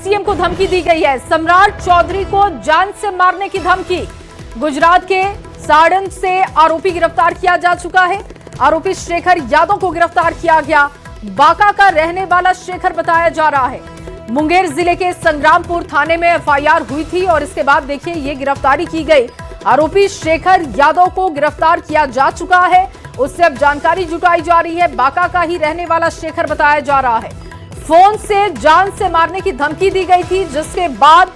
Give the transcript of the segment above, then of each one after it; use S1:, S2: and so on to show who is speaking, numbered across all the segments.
S1: CM को धमकी दी गई है। सम्राट चौधरी को जान से मारने की धमकी। गुजरात के साड़न से आरोपी गिरफ्तार किया जा चुका है। आरोपी शेखर यादव को गिरफ्तार किया गया। बांका का रहने वाला शेखर बताया जा रहा है। मुंगेर जिले के संग्रामपुर थाने में एफआईआर हुई थी और इसके बाद देखिए ये गिरफ्तारी की गई। आरोपी शेखर यादव को गिरफ्तार किया जा चुका है। उससे अब जानकारी जुटाई जा रही है। बांका का ही रहने वाला शेखर बताया जा रहा है। फोन से जान से मारने की धमकी दी गई थी, जिसके बाद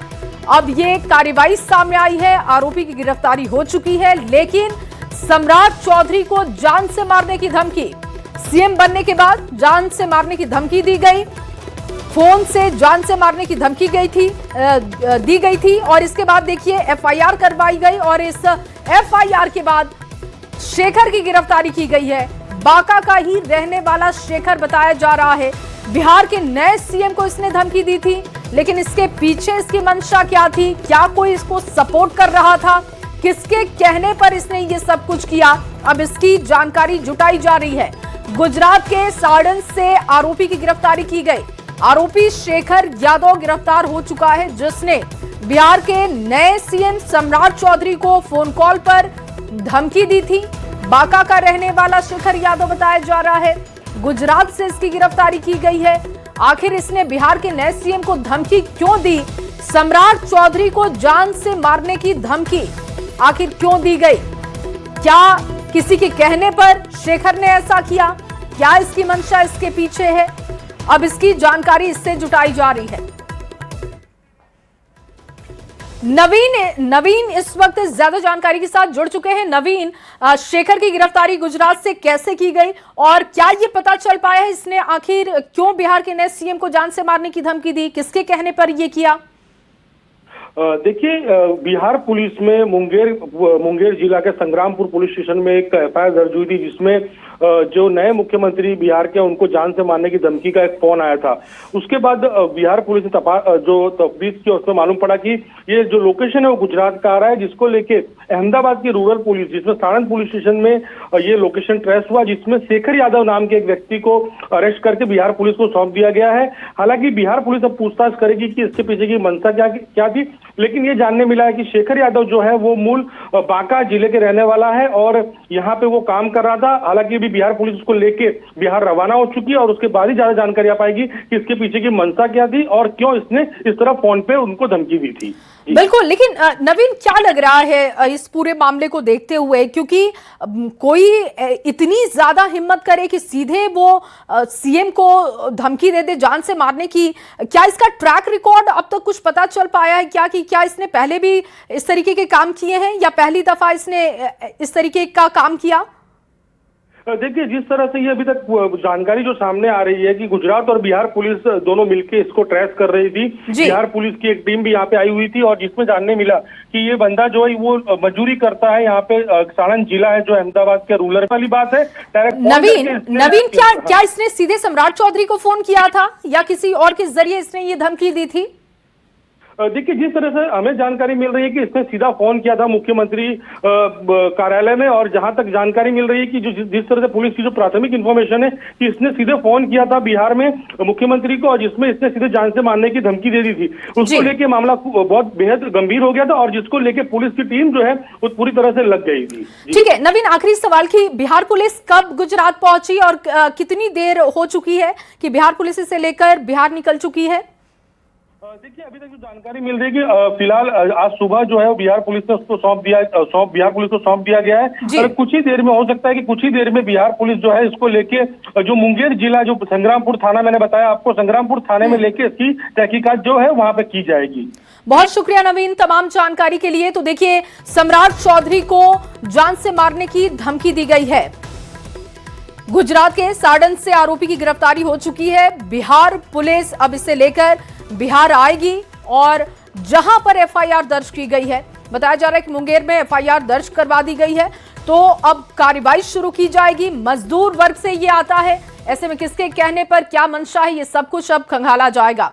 S1: अब ये कार्रवाई सामने आई है। आरोपी की गिरफ्तारी हो चुकी है, लेकिन सम्राट चौधरी को जान से मारने की धमकी, सीएम बनने के बाद जान से मारने की धमकी दी गई। फोन से जान से मारने की धमकी दी गई थी और इसके बाद देखिए एफआईआर करवाई गई और इस एफआईआर के बाद शेखर की गिरफ्तारी की गई है। बांका का ही रहने वाला शेखर बताया जा रहा है। बिहार के नए सीएम को इसने धमकी दी थी, लेकिन इसके पीछे इसकी मंशा क्या थी? क्या कोई इसको सपोर्ट कर रहा था? किसके कहने पर इसने ये सब कुछ किया? अब इसकी जानकारी जुटाई जा रही है। गुजरात के साड़न से आरोपी की गिरफ्तारी की गई। आरोपी शेखर यादव गिरफ्तार हो चुका है, जिसने बिहार के नए सीएम सम्राट चौधरी को फोन कॉल पर धमकी दी थी। बांका का रहने वाला शेखर यादव बताया जा रहा है। गुजरात से इसकी गिरफ्तारी की गई है। आखिर इसने बिहार के नए सीएम को धमकी क्यों दी? सम्राट चौधरी को जान से मारने की धमकी आखिर क्यों दी गई? क्या किसी के कहने पर शेखर ने ऐसा किया? क्या इसकी मंशा इसके पीछे है? अब इसकी जानकारी इससे जुटाई जा रही है। नवीन इस वक्त ज्यादा जानकारी के साथ जुड़ चुके हैं। नवीन, शेखर की गिरफ्तारी गुजरात से कैसे की गई और क्या ये पता चल पाया है इसने आखिर क्यों बिहार के नए सीएम को जान से मारने की धमकी दी? किसके कहने पर ये किया?
S2: देखिए, बिहार पुलिस में मुंगेर जिला के संग्रामपुर पुलिस स्टेशन में एक एफआईआर दर्ज हुई थी, जिसमें जो नए मुख्यमंत्री बिहार के उनको जान से मारने की धमकी का एक फोन आया था। उसके बाद बिहार पुलिस ने जो तफ्तीश की, उसमें मालूम पड़ा कि ये जो लोकेशन है वो गुजरात का आ रहा है, जिसको लेके अहमदाबाद की रूरल पुलिस, जिसमें सारण पुलिस स्टेशन में ये लोकेशन ट्रेस हुआ, जिसमें शेखर यादव नाम के एक व्यक्ति को अरेस्ट करके बिहार पुलिस को सौंप दिया गया है। हालांकि बिहार पुलिस अब पूछताछ करेगी कि इसके पीछे की मंशा क्या थी, लेकिन ये जानने मिला है कि शेखर यादव जो है वो मूल बांका जिले के रहने वाला है और यहाँ पे वो काम कर रहा था। हालांकि अभी बिहार पुलिस उसको लेके बिहार रवाना हो चुकी है और उसके बाद ही ज्यादा जानकारी आ पाएगी कि इसके पीछे की मंशा क्या थी और क्यों इसने इस तरह फोन पे उनको धमकी दी थी।
S1: बिल्कुल, लेकिन नवीन क्या लग रहा है इस पूरे मामले को देखते हुए, क्योंकि कोई इतनी ज्यादा हिम्मत करे कि सीधे वो सीएम को धमकी दे दे जान से मारने की? क्या इसका ट्रैक रिकॉर्ड अब तक कुछ पता चल पाया है क्या कि क्या इसने पहले भी इस तरीके के काम किए हैं या पहली दफा इसने इस तरीके का काम किया?
S2: देखिए, जिस तरह से ये अभी तक जानकारी जो सामने आ रही है कि गुजरात और बिहार पुलिस दोनों मिलकर इसको ट्रेस कर रही थी। बिहार पुलिस की एक टीम भी यहाँ पे आई हुई थी और जिसमें जानने मिला कि ये बंदा जो है वो मजदूरी करता है यहाँ पे। सारण जिला है जो अहमदाबाद के रूरल वाली बात है।
S1: नवीन, क्या इसने सीधे सम्राट चौधरी को फोन किया था या किसी और के जरिए इसने ये धमकी दी थी?
S2: देखिए, जिस तरह से हमें जानकारी मिल रही है कि इसने सीधा फोन किया था मुख्यमंत्री कार्यालय में, और जहां तक जानकारी मिल रही है कि जिस तरह से पुलिस की जो प्राथमिक इंफॉर्मेशन है कि इसने सीधे फोन किया था बिहार में मुख्यमंत्री को और जिसमें इसने सीधे जान से मारने की धमकी दे दी थी। उसको लेके मामला बहुत बेहद गंभीर हो गया था और जिसको लेके पुलिस की टीम जो है वो पूरी तरह से लग गई थी।
S1: ठीक है नवीन, आखिरी सवाल की बिहार पुलिस कब गुजरात पहुंची और कितनी देर हो चुकी है कि बिहार पुलिस इसे लेकर बिहार निकल चुकी है?
S2: देखिए, अभी तक जो जानकारी मिल रही है कि फिलहाल आज सुबह जो है बिहार पुलिस ने उसको बिहार पुलिस को सौंप दिया गया है और कुछ ही देर में हो सकता है कि कुछ ही देर में बिहार पुलिस जो है इसको लेके जो मुंगेर जिला जो संग्रामपुर थाना, मैंने बताया आपको, संग्रामपुर थाने में लेके इसकी तहकीकात जो है वहां पे की जाएगी।
S1: बहुत शुक्रिया नवीन तमाम जानकारी के लिए। तो देखिए, सम्राट चौधरी को जान से मारने की धमकी दी गई है। गुजरात के साड़न से आरोपी की गिरफ्तारी हो चुकी है। बिहार पुलिस अब इसे लेकर बिहार आएगी और जहां पर एफआईआर दर्ज की गई है, बताया जा रहा है कि मुंगेर में एफआईआर दर्ज करवा दी गई है, तो अब कार्रवाई शुरू की जाएगी। मजदूर वर्ग से ये आता है, ऐसे में किसके कहने पर क्या मंशा है, ये सब कुछ अब खंगाला जाएगा।